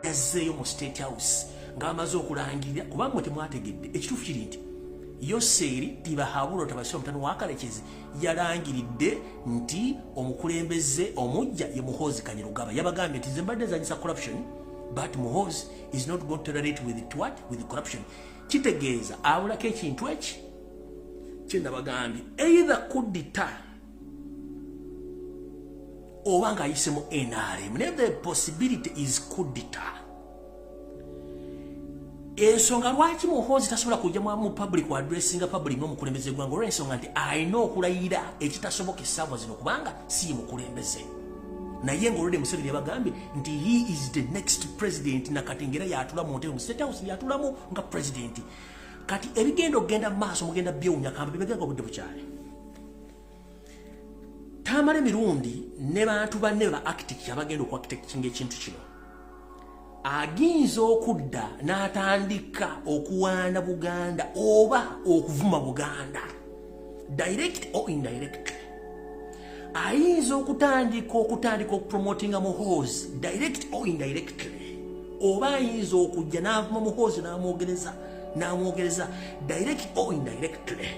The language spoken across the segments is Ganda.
yazzeeyo mu State House ng'amaze okulangirira kubanga temwategedde ekituufu kiri nti Yoseri Tibahabula Tabasira Mutano wa Kalekezi yalangiridde nti omukulembeze omujja ye Muhoozi Kanyarugaba yabagambye nti zembadde zanyisa corruption but Muhoozi is not going to tolerate with it what with the corruption kitegeeza abulako ekintu eki kyendabagambye either kudita oba ng'ayisemu NRM naye the possibility is kudita. Ensonga lwaki Muhoozi tasobola kujja mu public addressinga public n'omukulembeze gwange olw'ensonga nti alina okulayira ekitasoboka essaawa zino kubanga si mukulembeze naye ng'olwedde Museveni yabagambye nti he is the next president nakati ngera yatula mu ntebe mu State House yatulamu nga president kati ebigenda okugenda mu maaso mugenda byewunya kamba bibeganga obudde bukyali tamale mirundi ne bantu banne ba architect abagenda okuarchitectinga ekintu kino aginza okudda n'atandika okuwaana Buganda oba okuvuma Buganda direct or indirect ayinza okutandika okupromotinga Muhoozi direct or indirectly oba ayinza okujja n'avuma Muhoozi n'amwogereza direct or indirectly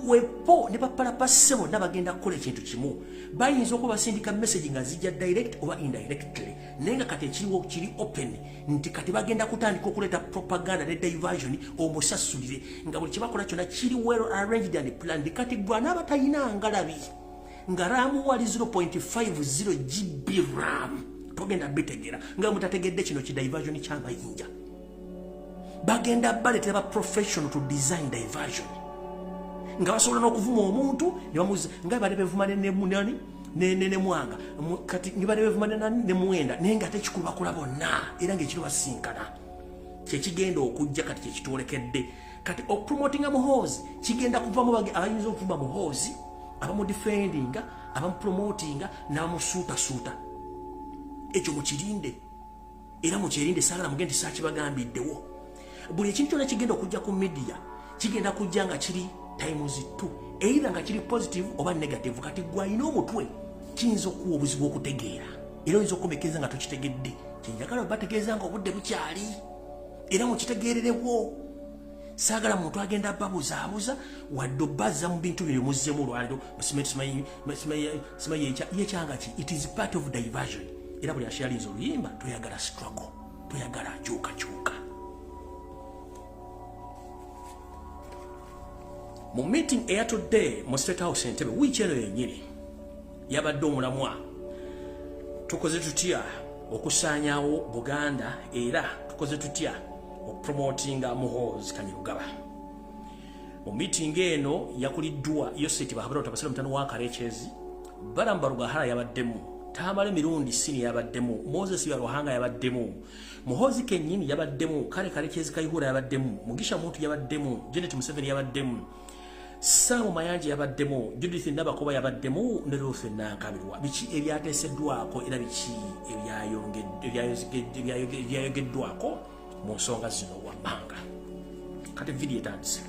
wepo ne bapalapase bonna bagenda kukola ekintu kimu bayinza okuba basindika message nga zijja direct oba indirectly naye nga kati ekiriwo kiri open nti kati bagenda kutandika okuleeta propaganda ne diversion omusasulire nga buli kibakola kyonna kiri well arranged and planned kati gwa n'abatayina ngalabi nga ramu wali 0.50 GB RAM togenda bitegera nga mutategedde kino ki diversion ky'amayinja bagenda baletera ba professional to design diversion nga basobola n'okuvuma omuntu ne bamuza nga bali bevuma ne mwanga kati ngibali bevuma ne mwenda naye nga tekikulu bakola bonna era ng'ekiro basinkana kyekigenda okujja kati kyekitwolekedde kati okupromotinga Muhoozi kigenda kuvamu abayinza okuvuma Muhoozi abamudefendinga abamupromotinga n'abamusuutasuuta ekyo mukirinde era mukyerinde saagala mugende saakibagambiddewo buli ekintu kyonna kigenda okujja ku media kigenda kujja nga kiri times 2 either nga kiri positive oba negative kati gwalina omutwe kiyinza okuwa obuzibu okutegeera era oyinza okukomekeza nga tokitegedde kyenjagala bategeeza nga obudde bukyali era mukitegeererewo saagala muntu agenda babuzaabuza wadde obazza mu bintu bino muzzemu olwaliro simayi yekyanga ki it is part of diversion era buli ashalinza oluyimba toyagala struggle toyagala kyukakyuka. Mu meeting eya today mu State House Entebbe wiiki eno yennyini yabadde omulamwa tukoze tutya okusaanyaawo Buganda era tukoze tutya okupromotinga Muhoozi Kanyarugaba. Mu meeting eno yakuliddwa Yoseti Bahabula Tabasira Mutano wa Kalekezi Balamba Rugahara yabaddemu Tamale mirundi sini yabaddemu Moses Yaruhanga yabaddemu Muhoozi kennyini yabaddemu Kale Kalekezi Kayihura yabaddemu Mugisha Muntu yabaddemu Janet Museveni yabaddemu Samu Mayanja yabaddemu Judith Nabakoba yabaddemu ne Ruth Nankabirwa biki ebyateeseddwako era biki ebyayogeddwako mu nsonga zino wammanga kati video etandise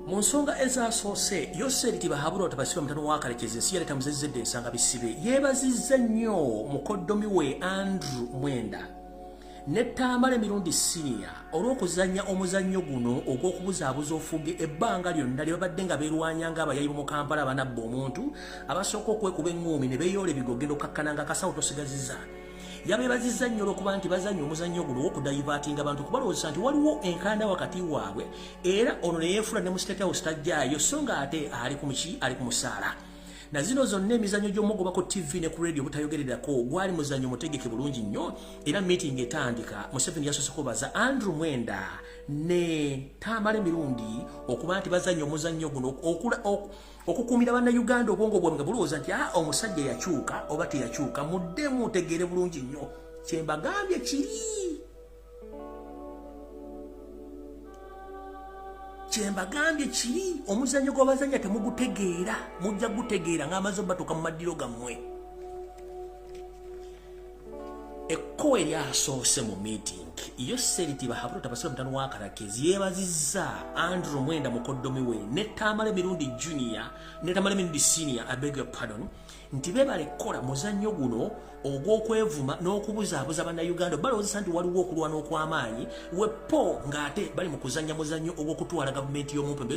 mu nsonga ezasoose Yoseri Bahabula Tabasira Mutano wa Kalekezi ensi yaleta muzezedde ensanga bisibe yeebazizza nnyo mukoddomi we Andrew Mwenda ne Tamale mirundi senior olw'okuzannya omuzannyo guno ogw'okubuzaabuza ofuge ebbanga lyonna lye babadde nga beerwanyanga abayayi mu Kampala abanabba omuntu abasooka okwekuba eŋŋuumi ne beeyoola ebigogendo kakkananga akasawo tosigazizza yabeebazizza nnyo olw'okuba nti bazannya omuzannyo guno ogw'okudayivaatinga abantu kubalowoozesa nti waliwo enkanda wakati waabwe era ono ne yeefula ne mu State House tajjaayo so nga ate ali ku musaala na zino zonna emizannyo gy'omugobako TV ne ku radio butayogererako gwali muzannyo mutegeke bulungi nnyo era meeting etandika Museveni yasoose kubaza Andrew Mwenda ne Tamale mirundi okuba nti bazannyo omuzannyo guno okukuumira bannayuganda obwongo bwabwe nga bulowooza nti omusajja yakyuka oba teyakyuka muddemu mutegeere bulungi nnyo kyembagambye kiri kyembagambye kiri omuzannyo gw'abazannya temugutegeera mujja gutegeera ng'amaze batuuka mu maddiro gammwe ekkowa eryasoose mu meeting Yoseri Bahabula Tabasira Mutano wa Kalekezi yeebazizza Andrew Mwenda mukoddomi we ne Tamale mirundi junior ne Tamale mirundi senior I beg your pardon nti bebale kola muzannyo guno ogw'okwevuma n'okubuzaabuza bannayuganda balowooza nti waliwo okulwana okw'amaanyi wepo ng'ate bali mu kuzannya muzannyo ogw'okutwala gavumenti y'omumpembe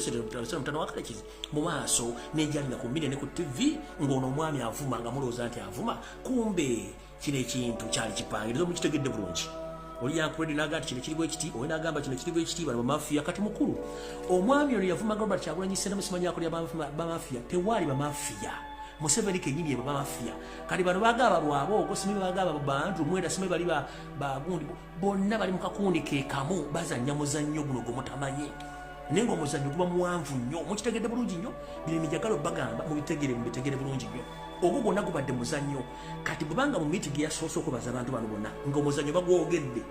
mutano wakalekizi mu maaso n'ejalinga ku mmiri ne ku tv ng'ono omwami avuma nga mulowooza nti avuma kumbe kino ekintu kyali kipangirizo mukitegedde bulungi oli yankuredi n'agamba kino kiri bwekiti owe n'agamba kino kiri bwekiti bano bamafiya kati mukulu omwami ono yavuma Robert Kyagulanyi Ssentamu simanyako lya bamafiya tewaali bamafiya Museveni kenyini ye bamafiya kati bano bagaba lwaboogo sime bagaba bantu mwenda sime bali bagundi bonna bali mu kakundi ke kamu bazannya muzannyo guno gomutamanyi nengo muzannyo guba muwanvu nnyo mukitegedde bulungi nnyo bino emijagalo bagamba mubitegere bulungi nnyo ogwo gwonna gubadde muzannyo kati bwebanga mu miitingi yasoose okubaza abantu bano bonna ng'omuzannyo bagwogedde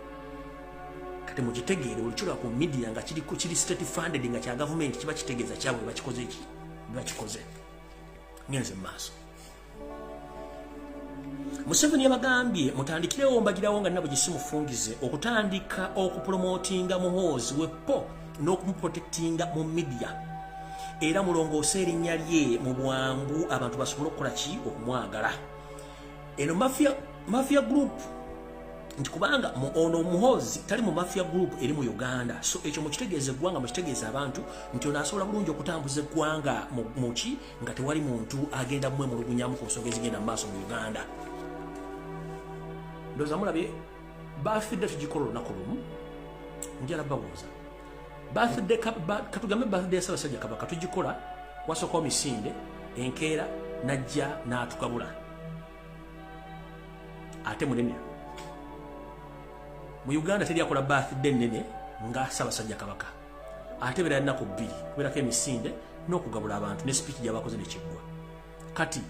kati mukitegeere olukirwa ku media nga kiri state funded nga kya gavumenti kiba kitegeeza kyabwe bakikoze ki bakikoze ngenze mu maaso Museveni yabagambye mutandikirewo mbagirawo nga nabo gisimufungize okutandika okupromotinga Muhoozi wepo n'okumuprotectinga mu media era mulongoose erinnya lye mu bwangu abantu basobole okukola ki okumwagala eno mafia group nti kubanga ono Muhoozi tali mu mafia group eri mu Uganda so ekyo mukitegeeze eggwanga mukitegeeze abantu nti ono asobola bulungi okutambuza eggwanga muki nga tewali muntu agenda mwemulugunyamu ku nsonga ezigenda mu maaso mu Uganda ndowooza mulabye bafidde tugikola olunaku lumu njala babuuza birthday katugambe birthday ya Ssaabasajja Kabaka tugikola wasooka misinde enkeera najja n'atukabula ate munene mu Uganda teri akola birthday nene nga Ssaabasajja Kabaka ate beera nnaku bbiri kubeerako emisinde n'okugabula abantu ne speech gy'abakoze nekiggwa kati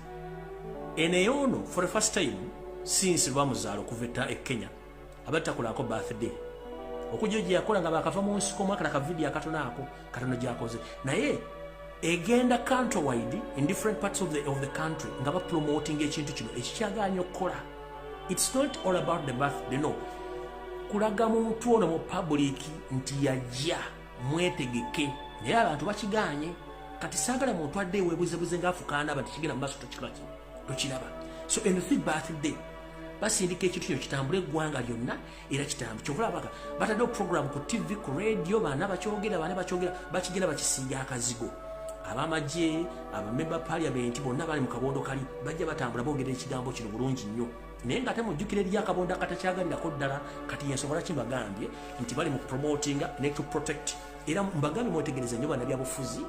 eneyo ono for the first time since lwamuzaalo okuva e Kenya abadde takolako birthday okujja gye yakola nga bakava mu nsiko mwaka na kavidiyo akatono ako katono gy'akoze naye egenda countrywide in different parts of the country nga bapromoting ekintu kino ekikyagaanya okukola it's not all about the birthday no kulaga muntu ono mu public nti yajja mwetegeke naye abantu bakiganye kati saagala muntu adde weebuzebuze ng'afukaana aba tikigenda mu maaso tokiraba so in the birthday basindika ekintu kino kitambula eggwanga lyonna era kitambu kyokulabaga bataddewo program ku tv ku radio baana bakyogera bakigenda bakisiiga akazigo abamagye abamemba parliament bonna bali mu kabondo kali bajja batambula boogera ekigambo kino bulungi nnyo naye nga temujjukira eri akabondo akatakyagalirako ddala kati yensobola kimbagambye nti bali mu promotinga ne to protect era mbagambye mwetegereze nnyo bana byabufuzi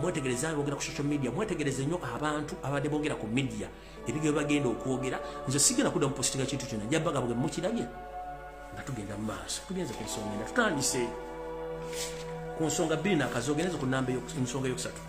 mwetegereze boogera ku social media mwetegereze nnyo abantu abadde boogera ku media ebigero bagenda okwogera nze sigenda kudda mupositinga kintu kyonna jjabbaga bwe mukirabye nga tugenda mu maaso tugenze ku nsonga enda tutandise ku nsonga bbiri n'akazi ogeneze ku nsonga eyokusatu